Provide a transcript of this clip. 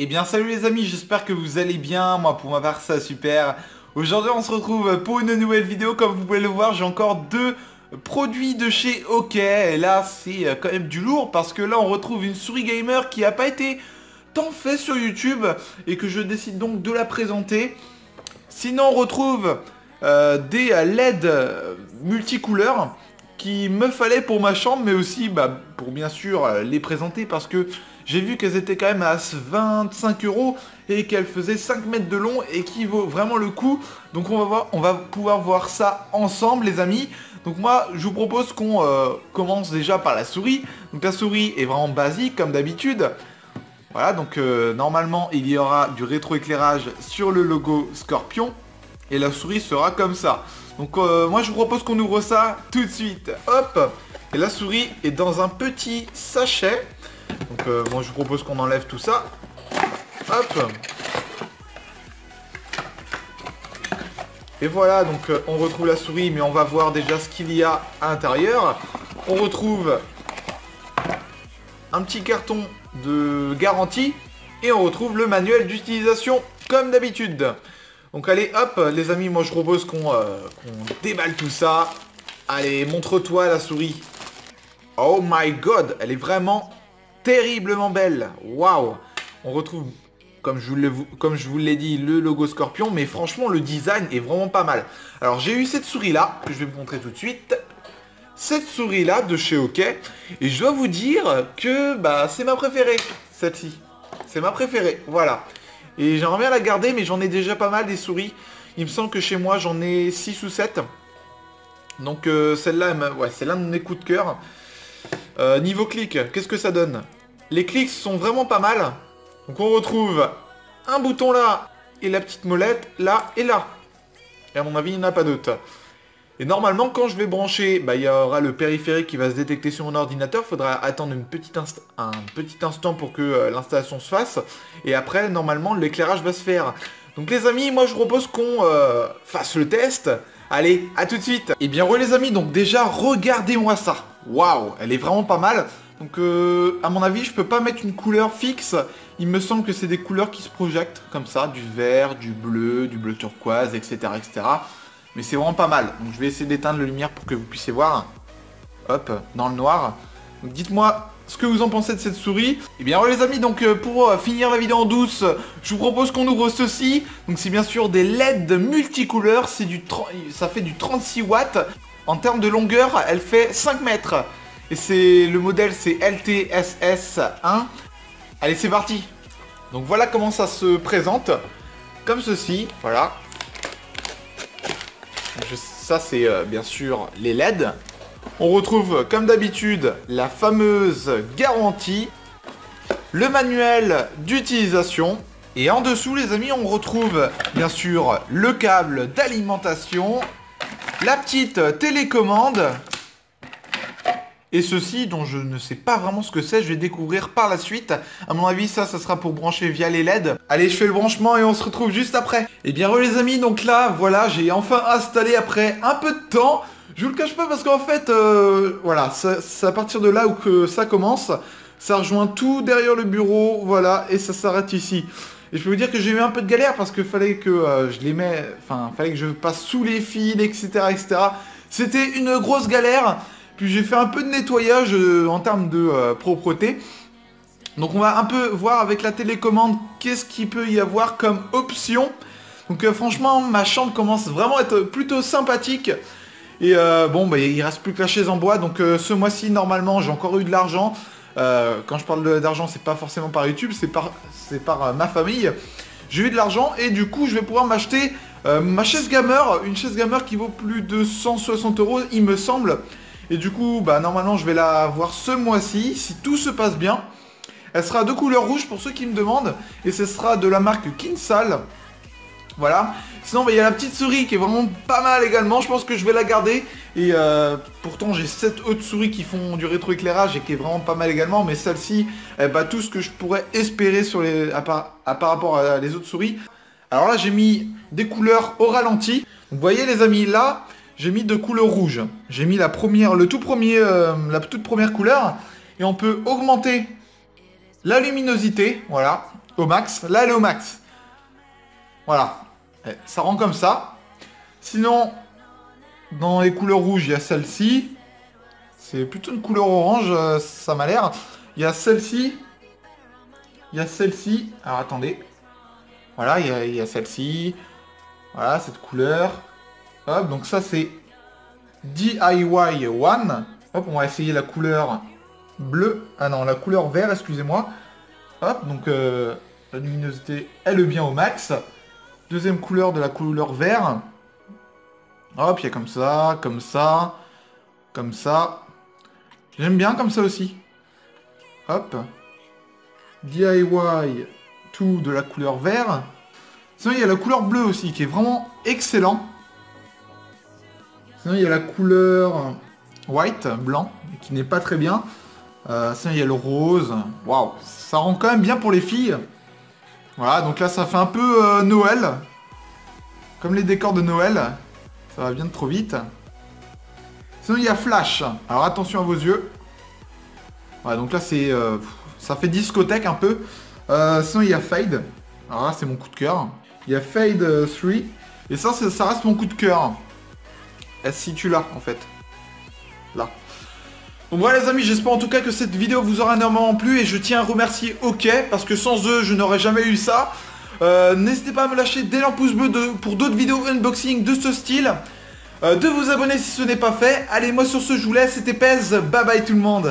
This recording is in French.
Eh bien salut les amis, j'espère que vous allez bien, moi pour ma part ça super. Aujourd'hui on se retrouve pour une nouvelle vidéo, comme vous pouvez le voir j'ai encore deux produits de chez OK. Et là c'est quand même du lourd parce que là on retrouve une souris gamer qui n'a pas été tant fait sur YouTube et que je décide donc de la présenter. Sinon on retrouve des LED multicouleurs qu'il me fallait pour ma chambre, mais aussi pour bien sûr les présenter parce que j'ai vu qu'elles étaient quand même à 25 € et qu'elles faisaient 5 mètres de long et qui vaut vraiment le coup. Donc on va pouvoir voir ça ensemble les amis. Donc moi je vous propose qu'on commence déjà par la souris. Donc la souris est vraiment basique comme d'habitude. Voilà, donc normalement il y aura du rétroéclairage sur le logo Scorpion. Et la souris sera comme ça. Donc moi je vous propose qu'on ouvre ça tout de suite. Hop. Et la souris est dans un petit sachet. Donc moi je vous propose qu'on enlève tout ça. Hop. Et voilà, donc on retrouve la souris, mais on va voir déjà ce qu'il y a à l'intérieur. On retrouve un petit carton de garantie. Et on retrouve le manuel d'utilisation comme d'habitude. Donc allez, hop, les amis, moi je propose qu'on déballe tout ça. Allez, montre-toi la souris. Oh my god, elle est vraiment terriblement belle. Waouh. On retrouve, comme je vous l'ai dit, le logo Scorpion. Mais franchement, le design est vraiment pas mal. Alors j'ai eu cette souris-là, que je vais vous montrer tout de suite. Cette souris-là de chez OK. Et je dois vous dire que c'est ma préférée, celle-ci. C'est ma préférée, voilà. Et j'aimerais bien la garder, mais j'en ai déjà pas mal des souris. Il me semble que chez moi, j'en ai 6 ou 7. Donc celle-là, ouais, c'est l'un de mes coups de cœur. Niveau clic, qu'est-ce que ça donne? Les clics sont vraiment pas mal. Donc on retrouve un bouton là, et la petite molette là et là. Et à mon avis, il n'y en a pas d'autre. Et normalement, quand je vais brancher, il y aura le périphérique qui va se détecter sur mon ordinateur. Il faudra attendre un petit instant pour que l'installation se fasse. Et après, normalement, l'éclairage va se faire. Donc les amis, moi je vous propose qu'on fasse le test. Allez, à tout de suite. Et bien, les amis, donc déjà, regardez-moi ça. Waouh, elle est vraiment pas mal. Donc à mon avis, je peux pas mettre une couleur fixe. Il me semble que c'est des couleurs qui se projettent comme ça. Du vert, du bleu turquoise, etc. etc. Mais c'est vraiment pas mal. Donc je vais essayer d'éteindre la lumière pour que vous puissiez voir. Hop, dans le noir. Donc dites-moi ce que vous en pensez de cette souris. Et bien les amis, donc pour finir la vidéo en douce, je vous propose qu'on ouvre ceci. Donc c'est bien sûr des LED multicouleurs. Ça fait du 36 watts. En termes de longueur, elle fait 5 mètres. Et le modèle c'est LTSS1. Allez, c'est parti. Donc voilà comment ça se présente. Comme ceci, voilà. Ça c'est bien sûr les LED. On retrouve comme d'habitude la fameuse garantie, le manuel d'utilisation. Et en dessous les amis on retrouve bien sûr le câble d'alimentation, la petite télécommande. Et ceci dont je ne sais pas vraiment ce que c'est, je vais découvrir par la suite. À mon avis, ça sera pour brancher via les LED. Allez, je fais le branchement et on se retrouve juste après. Et bien, les amis, donc là, voilà, j'ai enfin installé après un peu de temps. Je vous le cache pas parce qu'en fait, voilà, c'est à partir de là où que ça commence. Ça rejoint tout derrière le bureau, voilà, et ça s'arrête ici. Et je peux vous dire que j'ai eu un peu de galère parce qu'il fallait que fallait que je passe sous les fils, etc., etc. C'était une grosse galère. Puis j'ai fait un peu de nettoyage en termes de propreté. Donc on va un peu voir avec la télécommande qu'est-ce qu'il peut y avoir comme option. Donc franchement ma chambre commence vraiment à être plutôt sympathique. Et il reste plus que la chaise en bois. Donc ce mois-ci normalement j'ai encore eu de l'argent. Quand je parle d'argent c'est pas forcément par YouTube, c'est par ma famille. J'ai eu de l'argent et du coup je vais pouvoir m'acheter ma chaise gamer. Une chaise gamer qui vaut plus de 160 € il me semble. Et du coup, normalement, je vais la voir ce mois-ci, si tout se passe bien. Elle sera de couleur rouge pour ceux qui me demandent. Et ce sera de la marque Kinsale. Voilà. Sinon, il y a la petite souris qui est vraiment pas mal également. Je pense que je vais la garder. Et pourtant, j'ai 7 autres souris qui font du rétroéclairage et qui est vraiment pas mal également. Mais celle-ci, elle bat tout ce que je pourrais espérer par rapport à les autres souris. Alors là, j'ai mis des couleurs au ralenti. Donc, vous voyez les amis, là... J'ai mis de couleur rouge. J'ai mis la toute première couleur. Et on peut augmenter la luminosité. Voilà. au max. Là, elle est au max. Voilà. Ça rend comme ça. Sinon, dans les couleurs rouges, il y a celle-ci. C'est plutôt une couleur orange, ça m'a l'air. Il y a celle-ci. Il y a celle-ci. Alors, attendez. Voilà, il y a celle-ci. Voilà, cette couleur. Hop, donc ça, c'est DIY 1. Hop, on va essayer la couleur bleue. Ah non, la couleur vert, excusez-moi. Hop, donc la luminosité, elle est bien au max. Deuxième couleur de la couleur vert. Hop, il y a comme ça, comme ça, comme ça. J'aime bien comme ça aussi. Hop. DIY 2 de la couleur vert. Sinon, il y a la couleur bleue aussi, qui est vraiment excellent. Sinon, il y a la couleur white, blanc, qui n'est pas très bien. Sinon, il y a le rose. Waouh, ça rend quand même bien pour les filles. Voilà, donc là, ça fait un peu Noël. Comme les décors de Noël. Ça va bien trop vite. Sinon, il y a Flash. Alors, attention à vos yeux. Voilà, donc là, c'est... ça fait discothèque un peu. Sinon, il y a Fade. Alors là, c'est mon coup de cœur. Il y a Fade 3. Et ça reste mon coup de cœur. Elle se situe là, en fait. Là. Donc voilà les amis, j'espère en tout cas que cette vidéo vous aura énormément plu. Et je tiens à remercier OK, parce que sans eux, je n'aurais jamais eu ça. N'hésitez pas à me lâcher dès un pouce bleu pour d'autres vidéos unboxing de ce style. De vous abonner si ce n'est pas fait. Allez, moi sur ce, je vous laisse. C'était Pez. Bye bye tout le monde.